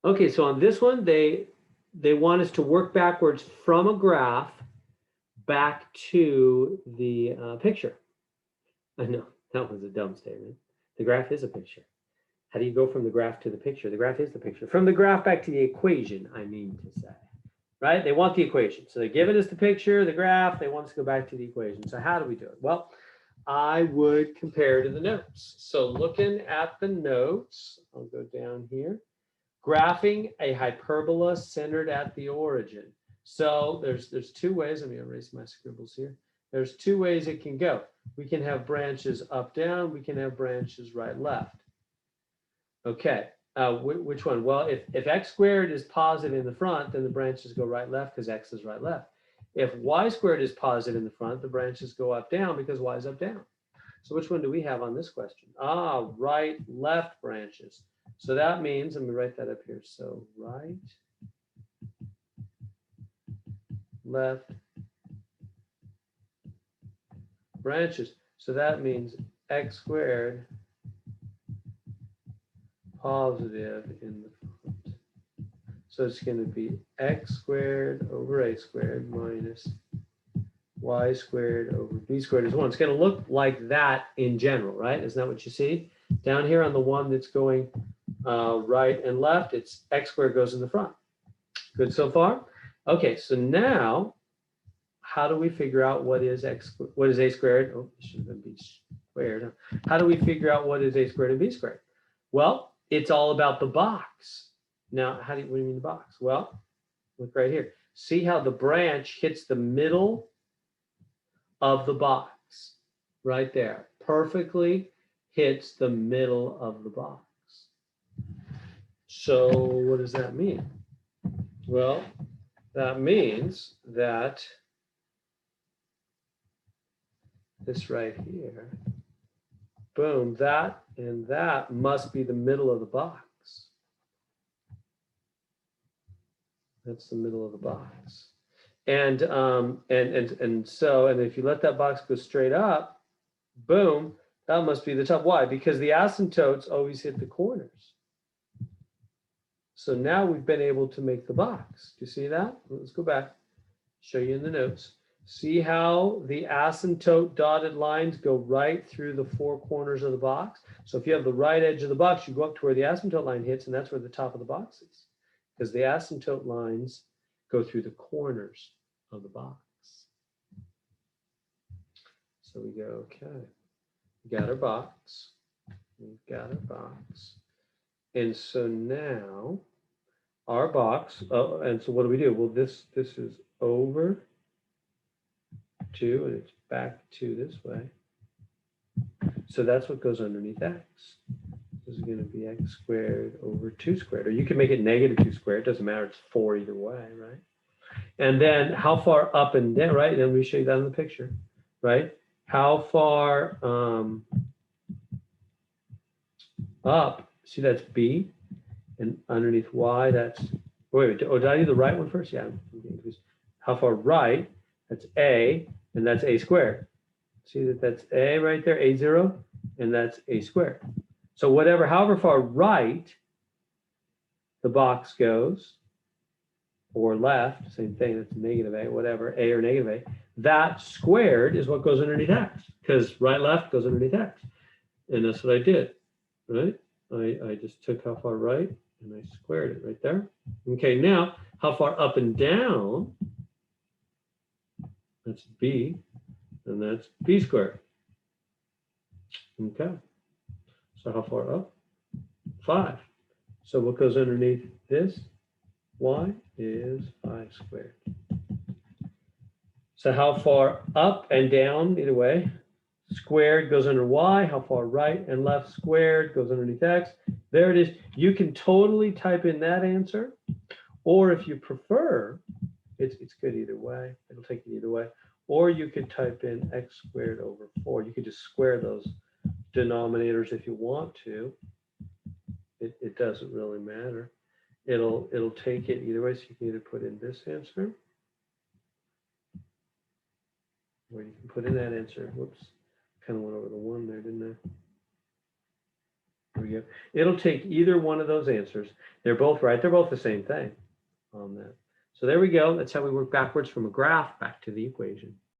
Okay, so on this one, they want us to work backwards from a graph back to the picture. I know, that was a dumb statement. The graph is a picture. How do you go from the graph to the picture? The graph is the picture. From the graph back to the equation, I mean to say. Right? They want the equation. So they're giving us the picture, the graph, they want us to go back to the equation. So how do we do it? Well, I would compare to the notes. So looking at the notes, I'll go down here. Graphing a hyperbola centered at the origin. So there's two ways. Let me erase my scribbles here. There's two ways it can go. We can have branches up, down. We can have branches right, left. Okay, which one? Well, if x squared is positive in the front, then the branches go right, left because x is right, left. If y squared is positive in the front, the branches go up, down because y is up, down. So which one do we have on this question? Ah, right, left branches. So that means, let me write that up here. So right, left branches. So that means x squared positive in the front. So it's going to be x squared over a squared minus y squared over b squared is 1. It's going to look like that in general, right? Isn't that what you see? Down here on the one that's going right and left, it's x squared goes in the front. Good so far? Okay, so now how do we figure out what is a squared? Oh, it should have been b squared. How do we figure out what is a squared and b squared? Well, it's all about the box. Now, what do you mean the box? Well, look right here. See how the branch hits the middle of the box right there. Perfectly hits the middle of the box. So what does that mean? Well, that means that this right here, boom, that and that must be the middle of the box. That's the middle of the box. And so if you let that box go straight up, boom, that must be the top. Why? Because the asymptotes always hit the corners. So now we've been able to make the box. Do you see that? Let's go back, show you in the notes. See how the asymptote dotted lines go right through the four corners of the box? So if you have the right edge of the box, you go up to where the asymptote line hits, and that's where the top of the box is. Because the asymptote lines go through the corners of the box. So we go, okay, we got our box. We've got our box. And so now our box, and so what do? Well, this is over 2, and it's back 2 this way. So that's what goes underneath x. This is going to be x squared over 2 squared. Or you can make it negative 2 squared. It doesn't matter. It's 4 either way, right? And then how far up and down, right? And let me show you that in the picture, right? How far up, see that's b, and underneath y, that's, wait, did I do the right one first? Yeah. How far right, that's a, and that's a squared. See that that's a right there, a0, and that's a squared. So however far right the box goes, or left, same thing, that's negative a, whatever, a or negative a, that squared is what goes underneath x, because right, left goes underneath x. And that's what I did, right? I just took how far right, and I squared it right there. Okay, now, how far up and down, that's b, and that's b squared. Okay, so how far up? 5. So what goes underneath this? Y is 5 squared. So how far up and down, either way, squared goes under y, how far right and left squared goes underneath x. There it is. You can totally type in that answer, or if you prefer, it's good either way. It'll take you either way. Or you could type in x squared over 4. You could just square those denominators if you want to. It doesn't really matter. It'll take it either way. So you can either put in this answer, or you can put in that answer. Whoops, kind of went over the 1 there, didn't Here we go. It'll take either one of those answers. They're both right. They're both the same thing on that. So there we go. That's how we work backwards from a graph back to the equation.